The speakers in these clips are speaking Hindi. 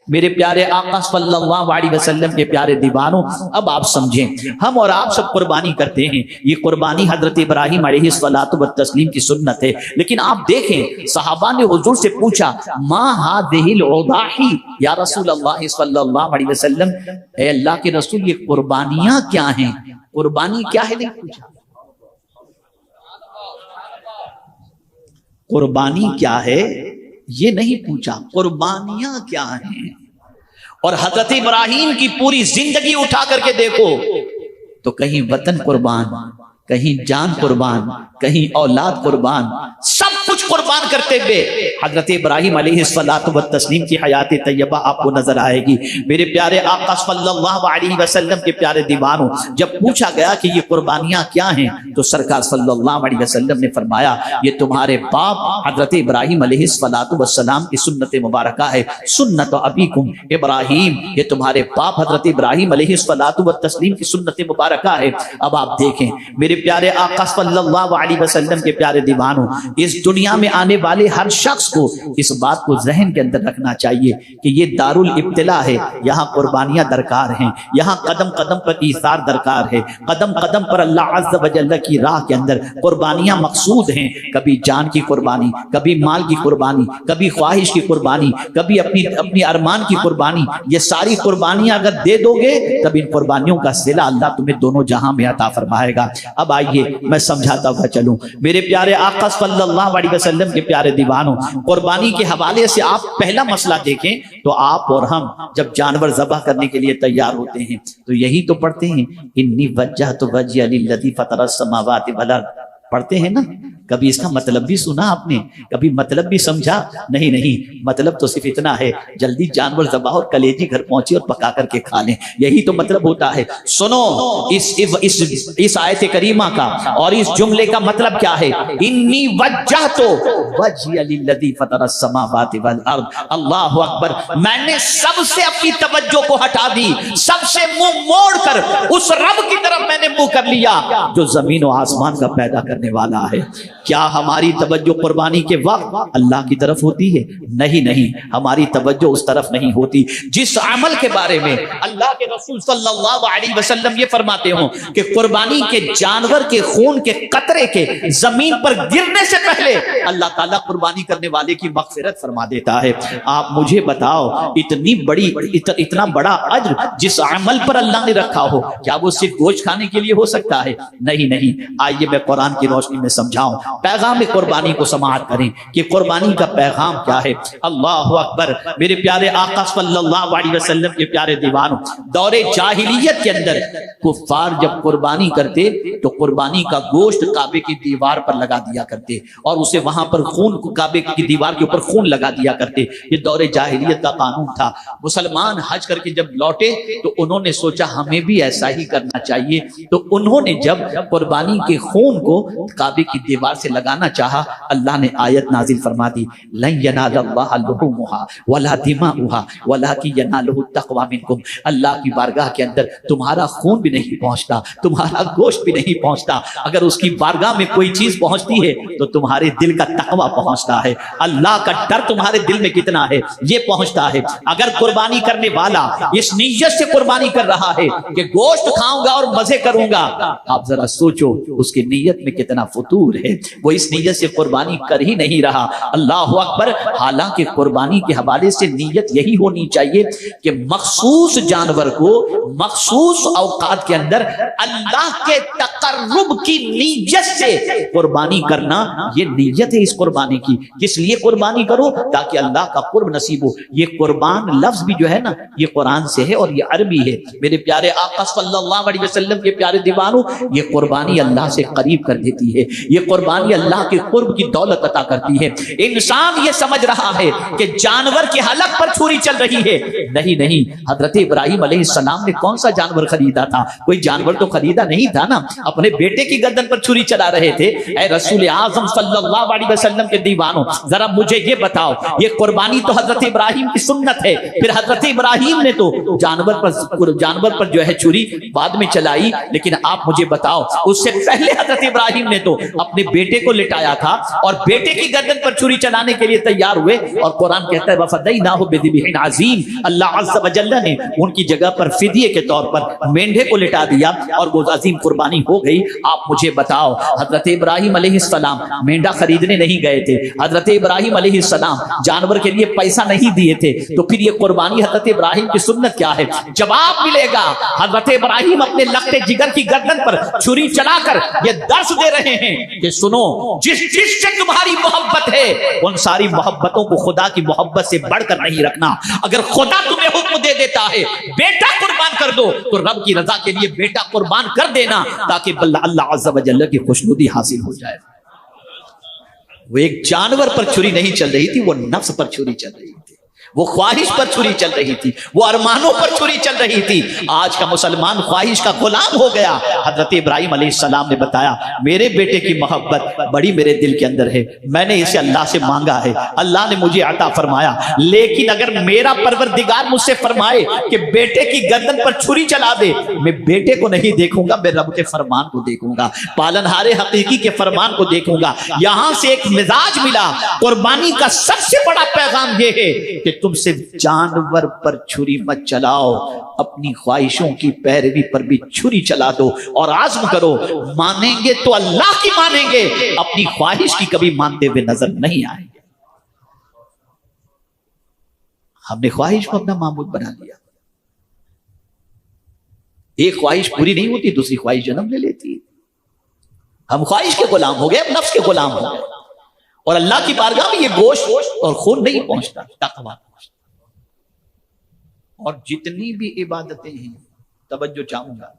मेरे प्यारे आका सल्लल्लाहु अलैहि वसल्लम के प्यारे दीवानों, अब आप समझें, हम और आप सब कुर्बानी करते हैं। ये कुर्बानी हजरत इब्राहिम अलैहिस्सलातु वत्तस्लीम की सुन्नत है। लेकिन आप देखें, सहाबा ने हुजूर से पूछा, मा हादिहिल उदाही या रसूल अल्लाह सल्लल्लाहु अलैहि वसल्लम, ए अल्लाह के रसूल, ये कुर्बानियां क्या हैं? कुर्बानी क्या है नहीं पूछा। कुर्बानी क्या है ये नहीं पूछा, कुर्बानियां क्या हैं। और हजरत इब्राहिम की पूरी जिंदगी उठा करके देखो तो कहीं वतन कुर्बान, कहीं जान कुर्बान, कहीं औलाद कुर्बान, सब कुछ कुर्बान करते हुए हजरत इब्राहिम अलैहिस्सलातु वत्तस्लीम की हयात तैयबा आपको नजर आएगी। मेरे प्यारे आका सल्लल्लाहु अलैहि वसल्लम के प्यारे दीवानों, जब पूछा गया कि ये कुर्बानियां क्या हैं, तो सरकार सल्लल्लाहु अलैहि वसल्लम ने फरमाया, ये तुम्हारे बाप हजरत इब्राहिम अलैहिस्सलातु वस्सलाम की सुन्नत मुबारक है, सुन्नत अबीकुम इब्राहिम, ये तुम्हारे बाप हजरत इब्राहिम अलैहिस्सलातु वत्तस्लीम की सुन्नत मुबारक है। अब आप देखें मेरे प्यारे आका सल्लल्लाहु अलैहि वसल्लम के प्यारे दीवानों, इस दुनिया में आने वाले हर शख्स को इस बात को जहन के अंदर रखना चाहिए कि ये दारुल इब्तिला है, यहाँ कुर्बानियां दरकार हैं, यहाँ कदम कदम पर ईसार दरकार है, कदम कदम पर अल्लाह अज़्ज़ व जल्ल की राह के अंदर कुर्बानियां मकसूद हैं। कभी जान की कुर्बानी, कभी माल की कुर्बानी, कभी ख्वाहिश की कुर्बानी, कभी अपनी अरमान की कुर्बानी। ये सारी कुर्बानियां अगर दे दोगे तब इन कुर्बानियों का सिला अल्लाह तुम्हें दोनों जहां में अता फरमाएगा। अब आइए मैं समझाता हुआ चलूं। मेरे प्यारे आका सल्लल्लाहु अलैहि वसल्लम के प्यारे दीवानों, कुर्बानी के हवाले से आप पहला मसला देखें तो आप और हम जब जानवर ज़बह करने के लिए तैयार होते हैं तो यही तो पढ़ते हैं, इन्नी वज्जहतु वज्हिया लिल्लज़ी फ़तरस समावाति वल अर्ज़, पढ़ते हैं ना। कभी इसका मतलब भी सुना आपने? कभी मतलब भी समझा? नहीं नहीं, मतलब तो सिर्फ इतना है, जल्दी जानवर ज़बाह और कलेजी घर पहुंचे और पका करके खा लें, यही तो मतलब होता है। सुनो इस आयत करीमा का और इस जुमले का मतलब क्या है, इन्नी वज्जहतु वज्हिया लिल्लज़ी फ़तरस समावाति वल अर्ज़। अल्लाहु अकबर, मैंने सबसे अपनी तवज्जो को हटा दी, सबसे मुंह मोड़कर उस रब की तरफ मैंने मुंह कर लिया जो जमीन और आसमान का पैदा करने वाला है। क्या हमारी तवज्जो कुर्बानी के वक्त अल्लाह की तरफ होती है? नहीं नहीं, हमारी तवज्जो उस तरफ नहीं होती जिस अमल के बारे में अल्लाह के रसूल सल्लल्लाहु अलैहि वसल्लम ये फरमाते हो कि कुर्बानी के जानवर के खून के कतरे के जमीन पर गिरने से पहले अल्लाह ताला कुर्बानी करने वाले की मगफिरत फरमा देता है। आप मुझे बताओ, इतनी बड़ी इतना बड़ा अज्र जिस अमल पर अल्लाह ने रखा हो, क्या वो सिर्फ गोश्त खाने के लिए हो सकता है? नहीं नहीं, आइए मैं कुरान की रोशनी में समझाऊं, पैगाम कुर्बानी को समाअत करें कि कुर्बानी का पैगाम क्या है। अल्लाहु अकबर, मेरे प्यारे आका सल्लल्लाहु अलैहि वसल्लम के प्यारे दीवानों, दौरे जाहिलियत के अंदर कुफ्फार जब कुर्बानी करते तो कुर्बानी का गोश्त काबे की दीवार पर लगा दिया करते और उसे वहां पर खून, काबे की दीवार के ऊपर खून लगा दिया करते। ये दौरे जाहिलियत का कानून था। मुसलमान हज करके जब लौटे तो उन्होंने सोचा हमें भी ऐसा ही करना चाहिए, तो उन्होंने जब कुर्बानी के खून को काबे की दीवार से लगाना चाहा, अल्लाह ने आयत नाजिल फरमा दी, लन यनालल्लाह लुहुमुहा वला दिमाउहा वलाकिन यनालुहु तक़वा मिनकुम। अल्लाह की बारगाह के अंदर तुम्हारा खून भी नहीं पहुंचता, तुम्हारा गोश्त भी नहीं पहुंचता, अगर उसकी बारगाह में कोई चीज पहुंचती है तो तुम्हारे दिल का तक़वा पहुंचता है, अल्लाह का डर तुम्हारे दिल में कितना है ये पहुंचता है। अगर कुर्बानी करने वाला इस नीयत से कुर्बानी कर रहा है कि गोश्त खाऊंगा और मजे करूंगा, आप जरा सोचो उसकी नीयत में कितना फतूर है, वो इस नीयत से कुर्बानी कर ही नहीं रहा। अल्लाह अकबर। हालांकि कुर्बानी के हवाले से नीयत यही होनी चाहिए कि मखसूस जानवर को मखसूस औकात के अंदर अल्लाह के तकर्रुब की नीयत से कुर्बानी करना, ये नीयत है इस कुर्बानी की। किस लिए कुर्बानी करो? ताकि अल्लाह का कुर्ब नसीब हो। ये कुर्बान लफ्ज भी जो है ना, ये कुरान से है और ये अरबी है। मेरे प्यारे आका सल्लल्लाहु अलैहि वसल्लम के प्यारे दीवानों, ये कुर्बानी अल्लाह से करीब कर देती है, ये कुर्बानी अल्लाह के कुर्ब की दौलत अता करती है। इंसान ये समझ रहा है कि जानवर के हलक पर छुरी चल रही है, नहीं नहीं, हजरत इब्राहिम अलैहिस्सलाम ने कौन सा जानवर खरीदा था? कोई जानवर तो खरीदा नहीं था ना, अपने बेटे की गर्दन पर छुरी चला रहे थे। ऐ रसूल आज़म सल्लल्लाहु अलैहि वसल्लम के दीवानों, जरा मुझे ये बताओ, ये कुर्बानी तो हजरत इब्राहिम की सुन्नत है, फिर हजरत इब्राहिम ने तो जानवर पर जो है छुरी बाद में चलाई, लेकिन आप मुझे बताओ उससे पहले हजरत इब्राहिम इब्राहिम ने तो अपने बेटे को लिटाया था और बेटे की गर्दन पर छुरी चलाने के लिए तैयार हुए, और कुरान कहता है वफदैनाहु बिज़िबिहिन अज़ीम, अल्लाह अज़्ज़ व जल्ल ने उनकी जगह पर फिदिये के तौर पर मेंढे को लिटा दिया और वो अजीम कुर्बानी हो गई। आप मुझे बताओ, हजरत इब्राहिम अलैहिस्सलाम मेंढा खरीदने नहीं गए थे, हजरत इब्राहिम अलैहिस्सलाम जानवर के लिए पैसा नहीं दिए थे, तो फिर ये कुर्बानी हजरत इब्राहिम की सुन्नत क्या है? जवाब मिलेगा, हजरत इब्राहिम अपने लखते जिगर की गर्दन पर छुरी चलाकर ये दर्श दे रहे हैं कि सुनो, जिस जिससे तुम्हारी मोहब्बत है उन सारी मोहब्बतों को खुदा की मोहब्बत से बढ़कर नहीं रखना। अगर खुदा तुम्हें हुक्म दे देता है बेटा कुर्बान कर दो, तो रब की रजा के लिए बेटा कुर्बान कर देना, ताकि अल्लाह अज़्ज़ व जल्ल की खुशनुदी हासिल हो जाए। वो एक जानवर पर छुरी नहीं चल रही थी, वो नफ्स पर छुरी चल रही थी, वो ख्वाहिश पर छुरी चल रही थी, वो अरमानों पर छुरी चल रही थी। आज का मुसलमान ख्वाहिश का गुलाम हो गया। हजरत इब्राहिम अलैहिस्सलाम ने बताया, मेरे बेटे की मोहब्बत बड़ी मेरे दिल के अंदर है, मैंने इसे अल्लाह से मांगा है, अल्लाह ने मुझे अता फरमाया, लेकिन अगर मेरा परवरदिगार मुझसे फरमाए कि बेटे की गर्दन पर छुरी चला दे, मैं बेटे को नहीं देखूंगा, मैं रब के फरमान को देखूंगा, पालनहारे हकीकी के फरमान को देखूंगा। यहां से एक मिजाज मिला। कुर्बानी का सबसे बड़ा पैगाम यह है कि तुम सिर्फ जानवर पर छुरी मत चलाओ, अपनी ख्वाहिशों की पैरवी पर भी छुरी चला दो और आज़म करो, मानेंगे तो अल्लाह की मानेंगे, अपनी ख्वाहिश की कभी मानते हुए नजर नहीं आएंगे। हमने ख्वाहिश को अपना मामूल बना लिया। एक ख्वाहिश पूरी नहीं होती, दूसरी ख्वाहिश जन्म ले लेती है। हम ख्वाहिश के गुलाम हो गए, नफ्स के गुलाम हो गए, और अल्लाह की बारगाह में ये गोश्त और खून नहीं पहुंचता, तकवा पहुंचता। और जितनी भी इबादतें हैं, तवज्जो चाहूंगा,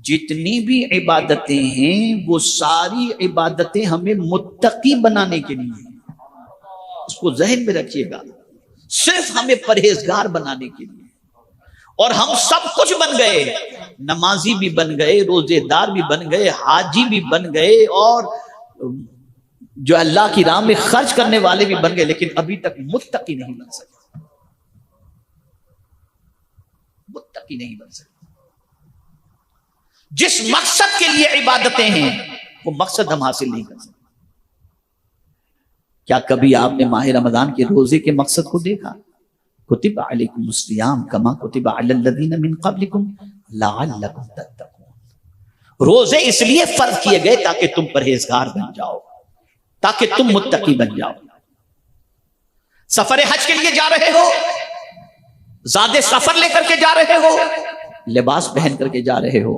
जितनी भी इबादतें हैं वो सारी इबादतें हमें मुत्तकी बनाने के लिए हैं। उसको जहन में रखिएगा, सिर्फ हमें परहेजगार बनाने के लिए। और हम सब कुछ बन गए, नमाजी भी बन गए, रोजेदार भी बन गए, हाजी भी बन गए, और जो अल्लाह की राह में खर्च करने वाले भी बन गए, लेकिन अभी तक मुत्तकी नहीं बन सके, मुत्तकी नहीं बन सके। जिस मकसद के लिए इबादतें हैं वो मकसद हम हासिल नहीं कर सकते। क्या कभी आपने माह रमजान के रोजे के मकसद को देखा? कुतिबा अलैकुमुस सियाम कमा कुतिबा अलल लज़ीना मिन क़ब्लिकुम लअल्लकुम तत्तक़ून। रोजे इसलिए फर्ज किए गए ताकि तुम परहेजगार बन जाओ, ताकि तुम मुत्तकी बन जाओ। सफर हज के लिए जा रहे हो, ज़ादे सफर लेकर के जा रहे हो, लिबास पहन करके जा रहे हो,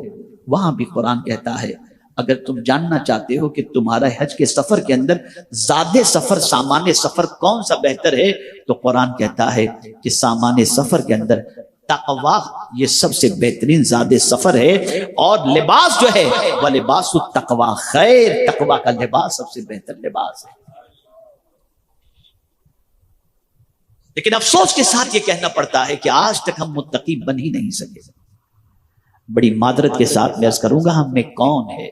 वहां भी कुरान कहता है अगर तुम जानना चाहते हो कि तुम्हारा हज के सफर के अंदर ज़ादे सफर सामान्य सफर कौन सा बेहतर है, तो कुरान कहता है कि सामान्य सफर के अंदर तक़वा ये सबसे बेहतरीन ज़ादे सफर है, और लिबास जो है वह लिबास तक़वा खैर, तक़वा का लिबास सबसे बेहतर लिबास है। लेकिन अफसोस के साथ ये कहना पड़ता है कि आज तक हम मुत्तकी बन ही नहीं सके। बड़ी मादरत के साथ मैं अर्ज करूंगा, हम में कौन है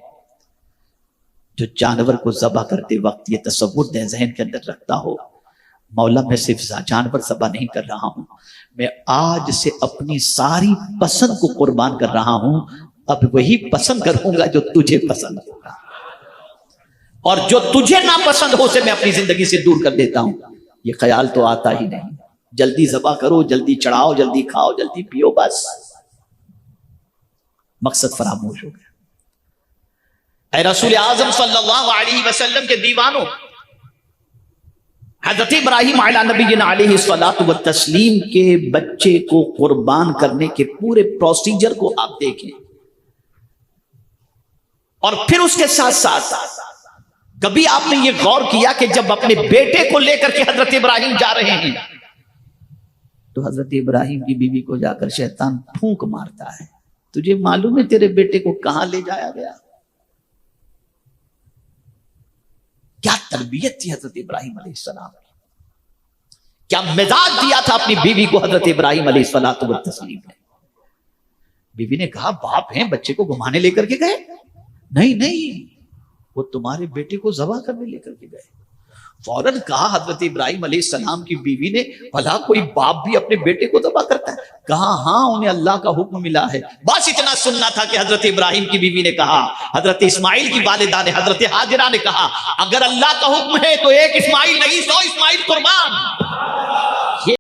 जो जानवर को ज़बह करते वक्त ये तसव्वुर दे ज़हन के अंदर रखता हो, मौला मैं सिर्फ जानवर ज़बह नहीं कर रहा हूं, मैं आज से अपनी सारी पसंद को कुर्बान कर रहा हूं, अब वही पसंद करूंगा जो तुझे पसंद होगा, और जो तुझे नापसंद हो उसे मैं अपनी जिंदगी से दूर कर देता हूं। ये ख्याल तो आता ही नहीं। जल्दी ज़बह करो, जल्दी चढ़ाओ, जल्दी खाओ, जल्दी पियो, बस मकसद फरामोश हो गया। ऐ रसूल आज़म सल्लल्लाहु अलैहि वसल्लम के दीवानों, हज़रत इब्राहिम अला नबीना अलैहि सलातु व तस्लीम के बच्चे को कुर्बान करने के पूरे प्रोसीजर को आप देखें, और फिर उसके साथ साथ कभी आपने ये गौर किया कि जब अपने बेटे को लेकर के हजरत इब्राहिम जा रहे हैं तो हजरत इब्राहिम की बीवी को जाकर शैतान फूंक मारता है, तुझे मालूम है तेरे बेटे को कहां ले जाया गया? क्या तरबियत थी हजरत इब्राहिम अलैहिस्सलाम की, क्या मिजाज दिया था अपनी बीवी को हजरत इब्राहिम अलैहिस्सलातु व तस्लीम ने। बीवी ने कहा बाप हैं, बच्चे को घुमाने लेकर के गए? नहीं नहीं, वो तुम्हारे बेटे को ज़बह करने लेकर के गए। फौरन कहा हजरत इब्राहिम अलैहिस्सलाम की बीवी ने, भला कोई बाप भी अपने बेटे को तबाह करता है? कहा हाँ, उन्हें अल्लाह का हुक्म मिला है। बस इतना सुनना था कि हजरत इब्राहिम की बीवी ने कहा, हजरत इस्माइल की वालिदा ने, हजरत हाजिरा ने कहा, अगर अल्लाह का हुक्म है तो एक इस्माइल नहीं 100 इस्माइल कुर्बान।